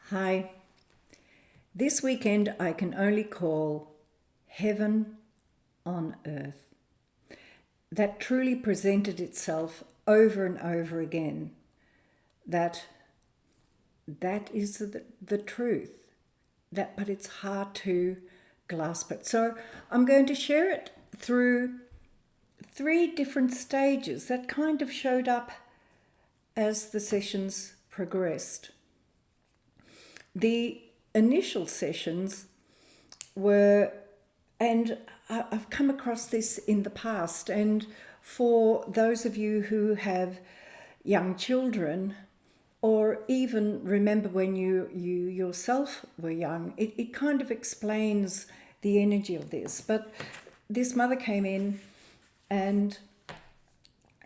Hi. This weekend I can only call heaven on earth. That truly presented itself over and over again. That is the truth. But it's hard to grasp it. So I'm going to share it through 3 different stages that kind of showed up as the sessions progressed. The initial sessions were, and I've come across this in the past, and for those of you who have young children, or even remember when you yourself were young, it kind of explains the energy of this. But this mother came in and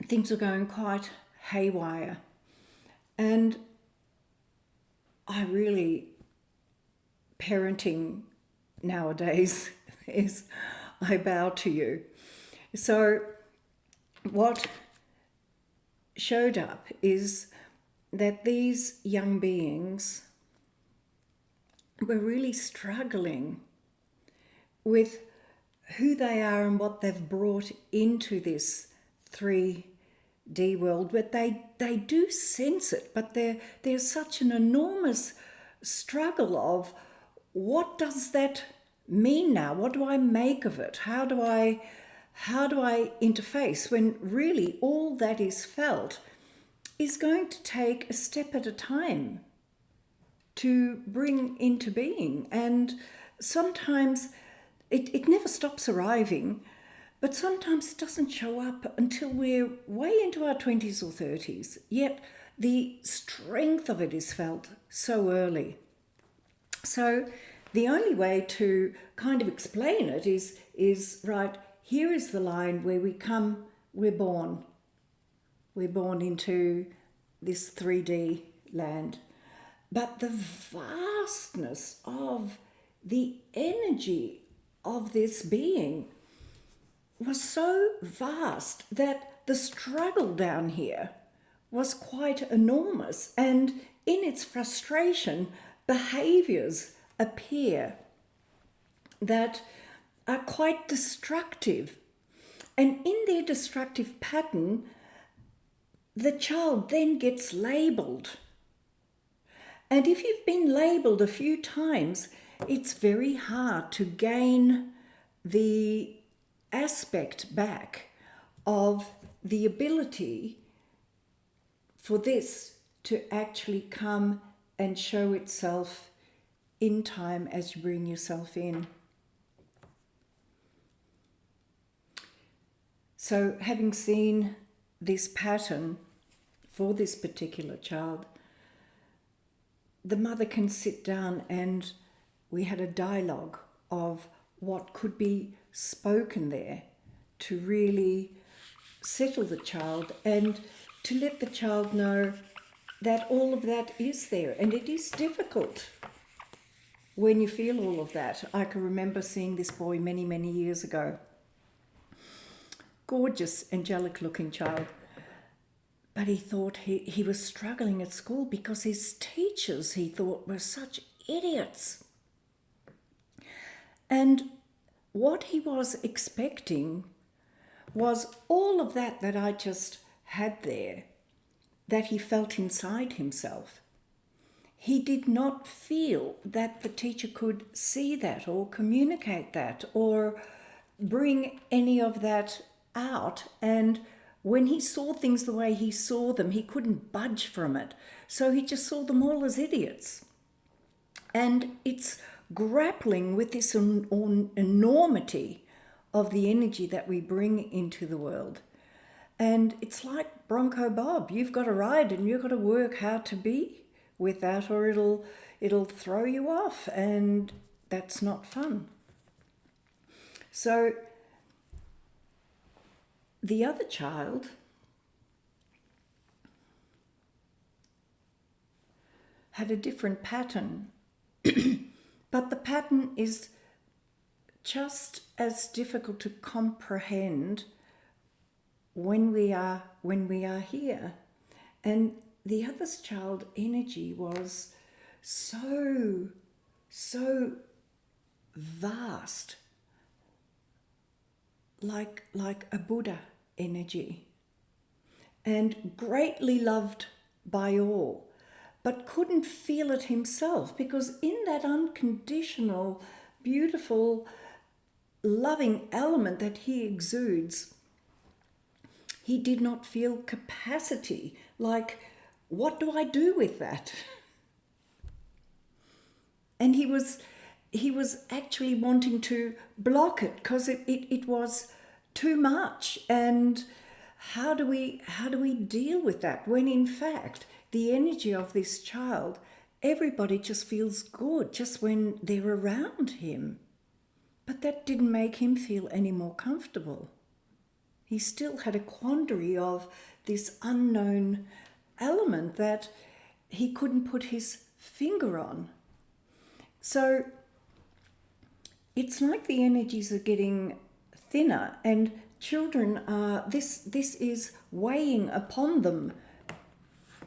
things were going quite haywire. And parenting nowadays is, I bow to you. So what showed up is that these young beings were really struggling with who they are and what they've brought into this 3D world, but they do sense it, but there's such an enormous struggle of what does that mean now? What do I make of it? How do I interface when really all that is felt is going to take a step at a time to bring into being. And sometimes it never stops arriving, but sometimes it doesn't show up until we're way into our 20s or 30s. Yet the strength of it is felt so early. So the only way to kind of explain it is right, here is the line where we're born. We're born into this 3D land. But the vastness of the energy of this being was so vast that the struggle down here was quite enormous. And in its frustration, behaviors appear that are quite destructive. And in their destructive pattern, the child then gets labelled. And if you've been labelled a few times, it's very hard to gain the aspect back of the ability for this to actually come and show itself in time as you bring yourself in. So having seen this pattern for this particular child, the mother can sit down and we had a dialogue of what could be spoken there to really settle the child and to let the child know that all of that is there. And it is difficult when you feel all of that. I can remember seeing this boy many, many years ago. Gorgeous, angelic looking child. But he thought he was struggling at school because his teachers, he thought, were such idiots. And what he was expecting was all of that I just had there, that he felt inside himself. He did not feel that the teacher could see that or communicate that or bring any of that out. And when he saw things the way he saw them, he couldn't budge from it. So he just saw them all as idiots. And it's grappling with this enormity of the energy that we bring into the world. And it's like Bronco Bob. You've got to ride and you've got to work hard to be with that, or it'll throw you off, and that's not fun. So the other child had a different pattern, but the pattern is just as difficult to comprehend when we are here. And the other's child energy was so, so vast, like a Buddha energy, and greatly loved by all, but couldn't feel it himself, because in that unconditional, beautiful, loving element that he exudes, he did not feel capacity. Like, what do I do with that? And he was actually wanting to block it, because it was too much. And how do we deal with that, when in fact the energy of this child, everybody just feels good just when they're around him? But that didn't make him feel any more comfortable. He still had a quandary of this unknown element that he couldn't put his finger on. So it's like the energies are getting thinner, and children are, this is weighing upon them.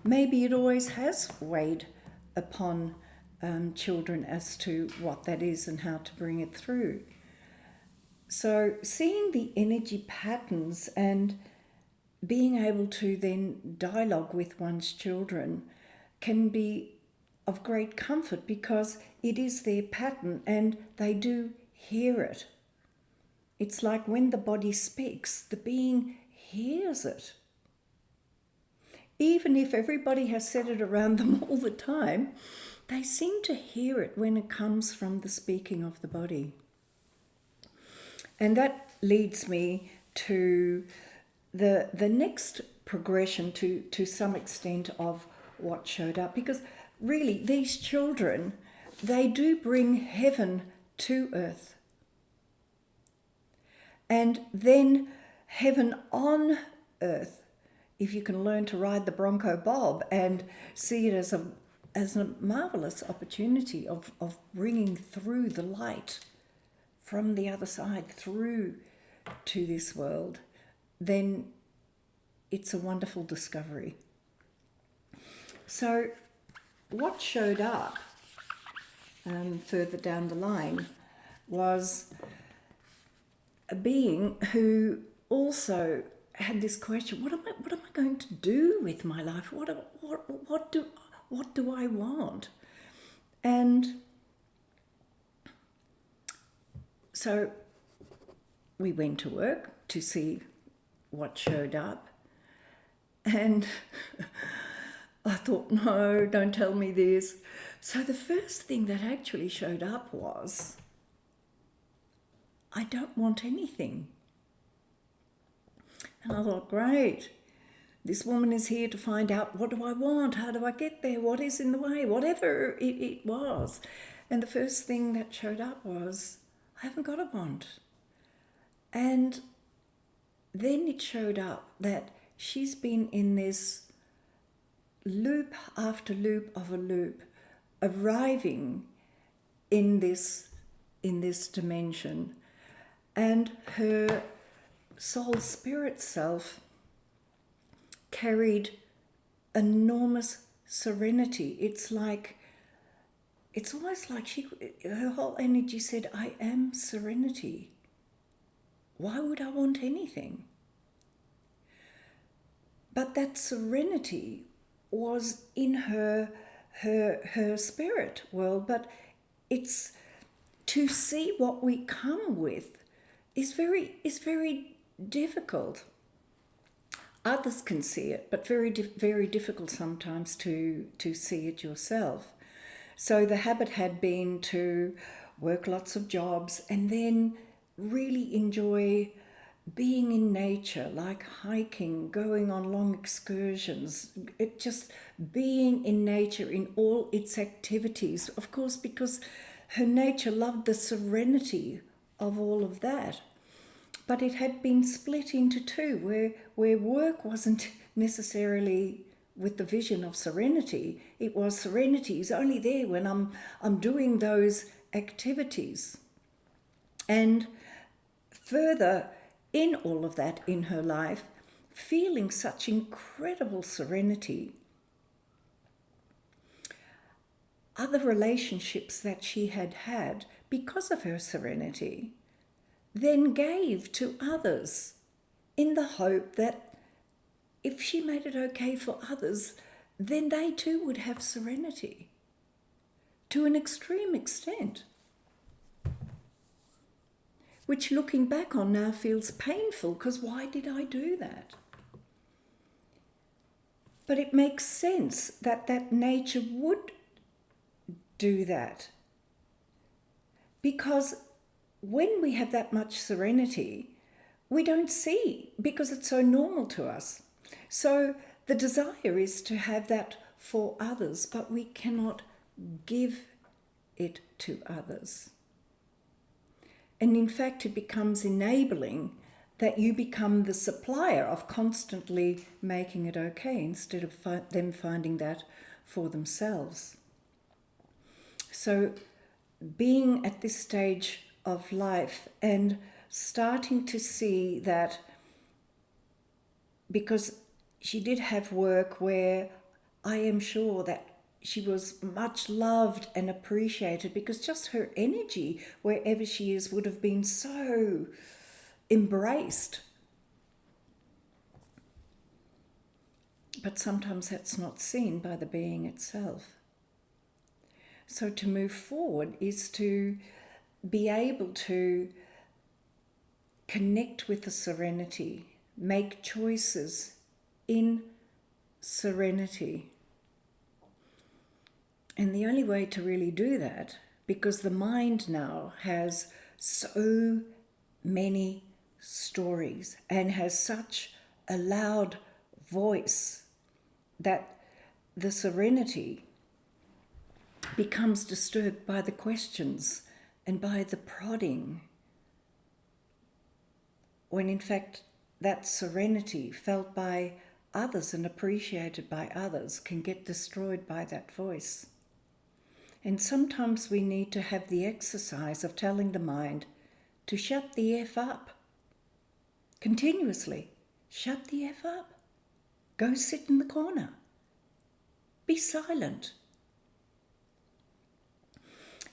Maybe it always has weighed upon children as to what that is and how to bring it through. So seeing the energy patterns and being able to then dialogue with one's children can be of great comfort, because it is their pattern and they do hear it. It's like when the body speaks, the being hears it. Even if everybody has said it around them all the time, they seem to hear it when it comes from the speaking of the body. And that leads me to the next progression to some extent of what showed up, because really these children, they do bring heaven to earth, and then heaven on earth, if you can learn to ride the Bronco Bob and see it as a marvelous opportunity of bringing through the light from the other side through to this world, then it's a wonderful discovery. So what showed up further down the line was a being who also had this question: what am I going to do with my life? What do I want? And so we went to work to see what showed up, and I thought, no, don't tell me this. So the first thing that actually showed up was, I don't want anything. And I thought, great, this woman is here to find out, what do I want? How do I get there? What is in the way? Whatever it was. And the first thing that showed up was, I haven't got a want. And then it showed up that she's been in this loop after loop of a loop, arriving in this dimension, and her soul spirit self carried enormous serenity. It's almost like her whole energy said, I am serenity. Why would I want anything? But that serenity was in her spirit world. But it's to see what we come with is very difficult. Others can see it, but very difficult sometimes to see it yourself. So the habit had been to work lots of jobs and then really enjoy being in nature, like hiking, going on long excursions, just being in nature in all its activities. Of course, because her nature loved the serenity of all of that. But it had been split into two, where work wasn't necessarily with the vision of serenity. It was serenity is only there when I'm doing those activities. And further in all of that in her life, feeling such incredible serenity, other relationships that she had had because of her serenity, then gave to others in the hope that if she made it okay for others, then they too would have serenity to an extreme extent, which looking back on now feels painful because why did I do that? But it makes sense that that nature would do that, because when we have that much serenity, we don't see because it's so normal to us. So the desire is to have that for others, but we cannot give it to others. And in fact, it becomes enabling that you become the supplier of constantly making it okay instead of them finding that for themselves. So being at this stage of life and starting to see that, because she did have work where I am sure that she was much loved and appreciated, because just her energy wherever she is would have been so embraced. But sometimes that's not seen by the being itself. So to move forward is to be able to connect with the serenity, make choices in serenity. And the only way to really do that, because the mind now has so many stories and has such a loud voice, that the serenity becomes disturbed by the questions and by the prodding, when in fact that serenity felt by others and appreciated by others can get destroyed by that voice. And sometimes we need to have the exercise of telling the mind to shut the F up continuously. Shut the F up. Go sit in the corner. Be silent.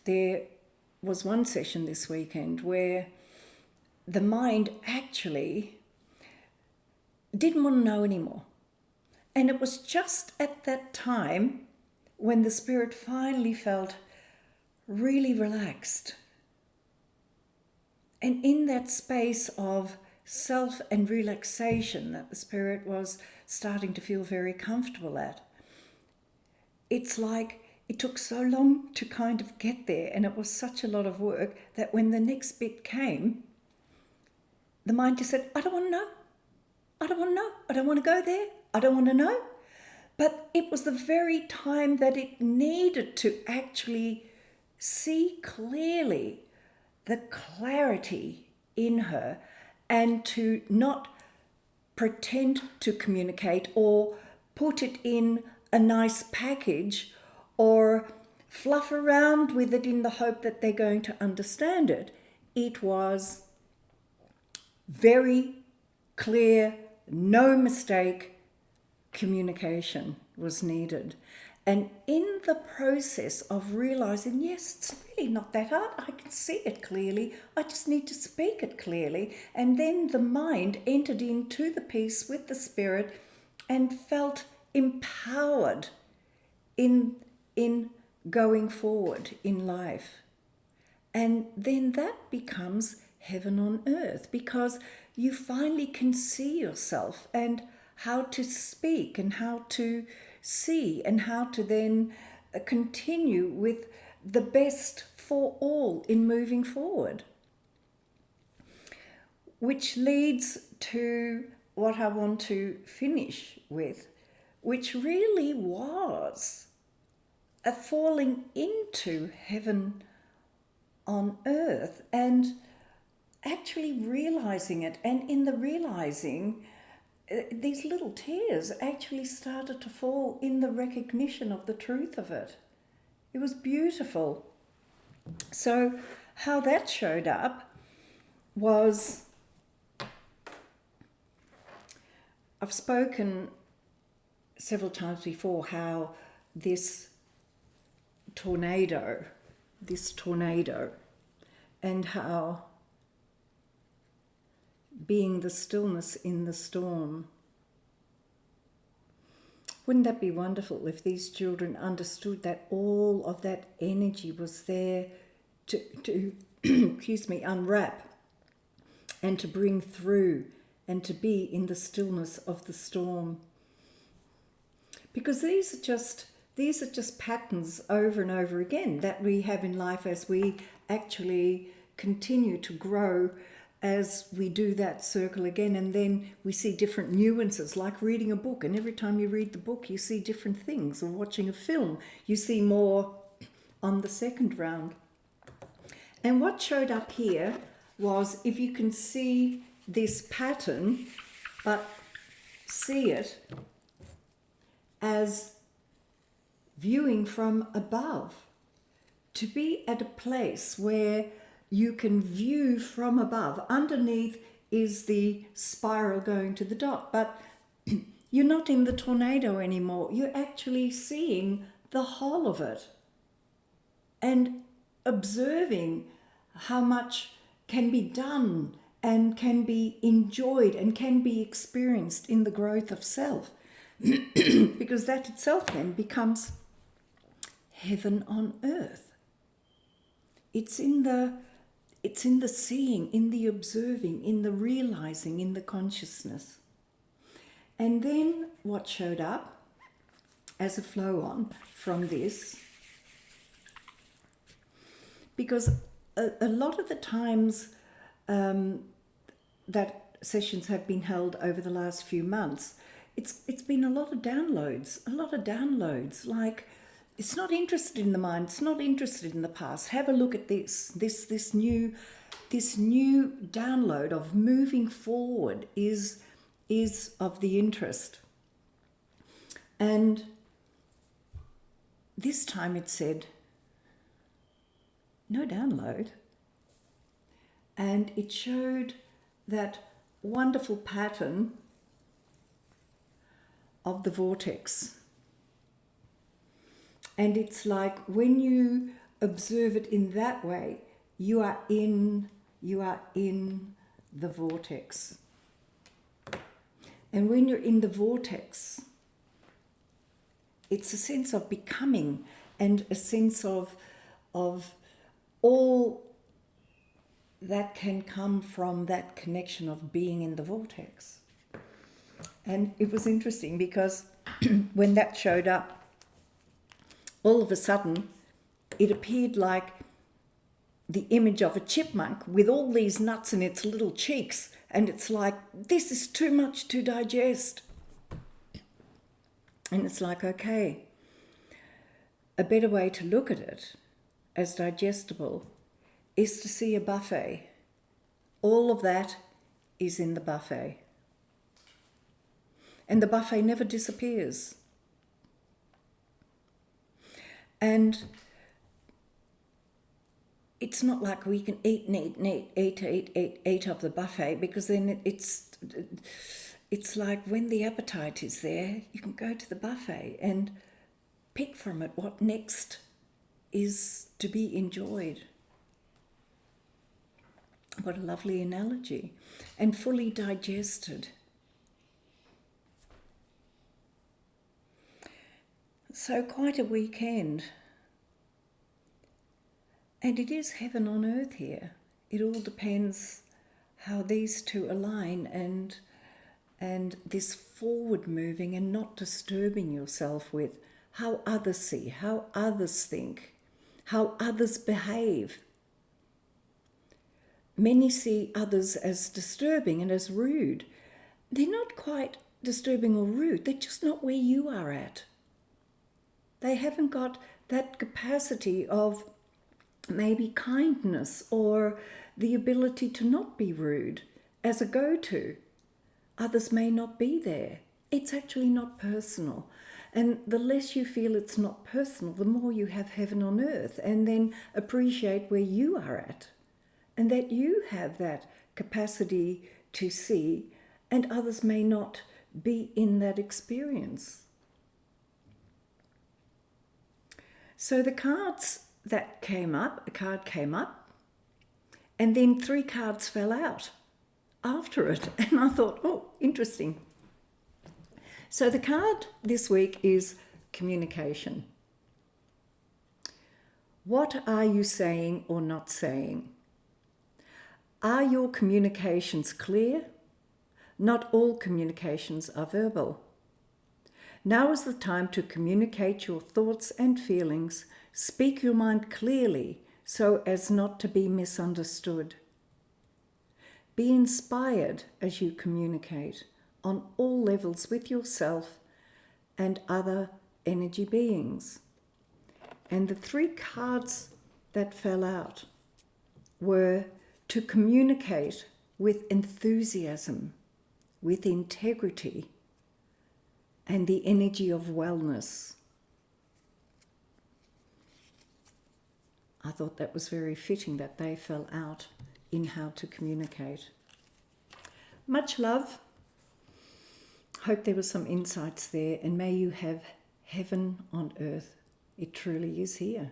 There was one session this weekend where the mind actually didn't want to know anymore. And it was just at that time when the spirit finally felt really relaxed. And in that space of self and relaxation that the spirit was starting to feel very comfortable at, it's like it took so long to kind of get there, and it was such a lot of work that when the next bit came, the mind just said, I don't want to know. I don't want to know. I don't want to go there. I don't want to know. But it was the very time that it needed to actually see clearly the clarity in her, and to not pretend to communicate or put it in a nice package or fluff around with it in the hope that they're going to understand it. It was very clear, no mistake communication was needed. And in the process of realizing, yes, it's really not that hard, I can see it clearly, I just need to speak it clearly. And then the mind entered into the piece with the spirit and felt empowered in going forward in life. And then that becomes heaven on earth, because you finally can see yourself and how to speak and how to see and how to then continue with the best for all in moving forward. Which leads to what I want to finish with, which really was a falling into heaven on earth and actually realizing it. And in the realizing, these little tears actually started to fall in the recognition of the truth of it. It was beautiful. So how that showed up was, I've spoken several times before how this tornado, and how being the stillness in the storm. Wouldn't that be wonderful if these children understood that all of that energy was there to excuse me, unwrap and to bring through and to be in the stillness of the storm? Because these are just patterns over and over again that we have in life as we actually continue to grow, as we do that circle again, and then we see different nuances, like reading a book, and every time you read the book you see different things, or watching a film you see more on the second round. And what showed up here was, if you can see this pattern, but see it as viewing from above, to be at a place where you can view from above. Underneath is the spiral going to the dot, but you're not in the tornado anymore. You're actually seeing the whole of it and observing how much can be done and can be enjoyed and can be experienced in the growth of self. Because that itself then becomes heaven on earth. It's in the seeing, in the observing, in the realizing, in the consciousness. And then what showed up as a flow on from this, because a lot of the times that sessions have been held over the last few months, it's been a lot of downloads, like, it's not interested in the mind, it's not interested in the past. Have a look at this new download of moving forward is of the interest. And this time it said, no download. And it showed that wonderful pattern of the vortex. And it's like, when you observe it in that way, you are in the vortex. And when you're in the vortex, it's a sense of becoming and a sense of all that can come from that connection of being in the vortex. And it was interesting because when that showed up, all of a sudden it appeared like the image of a chipmunk with all these nuts in its little cheeks, and it's like, this is too much to digest. And it's like, okay, a better way to look at it as digestible is to see a buffet. All of that is in the buffet. And the buffet never disappears. And it's not like we can eat of the buffet, because then it's like, when the appetite is there, you can go to the buffet and pick from it what next is to be enjoyed. What a lovely analogy. And fully digested. So quite a weekend. And it is heaven on earth here. It all depends how these two align, and this forward moving and not disturbing yourself with how others see, how others think, how others behave. Many see others as disturbing and as rude. They're not quite disturbing or rude, they're just not where you are at. They haven't got that capacity of maybe kindness or the ability to not be rude as a go-to. Others may not be there. It's actually not personal. And the less you feel it's not personal, the more you have heaven on earth, and then appreciate where you are at, and that you have that capacity to see, and others may not be in that experience. So the cards that came up, a card came up, and then 3 cards fell out after it. And I thought, oh, interesting. So the card this week is communication. What are you saying or not saying? Are your communications clear? Not all communications are verbal. Now is the time to communicate your thoughts and feelings. Speak your mind clearly so as not to be misunderstood. Be inspired as you communicate on all levels with yourself and other energy beings. And the 3 cards that fell out were to communicate with enthusiasm, with integrity, and the energy of wellness. I thought that was very fitting that they fell out in how to communicate. Much love. Hope there were some insights there, and may you have heaven on earth. It truly is here.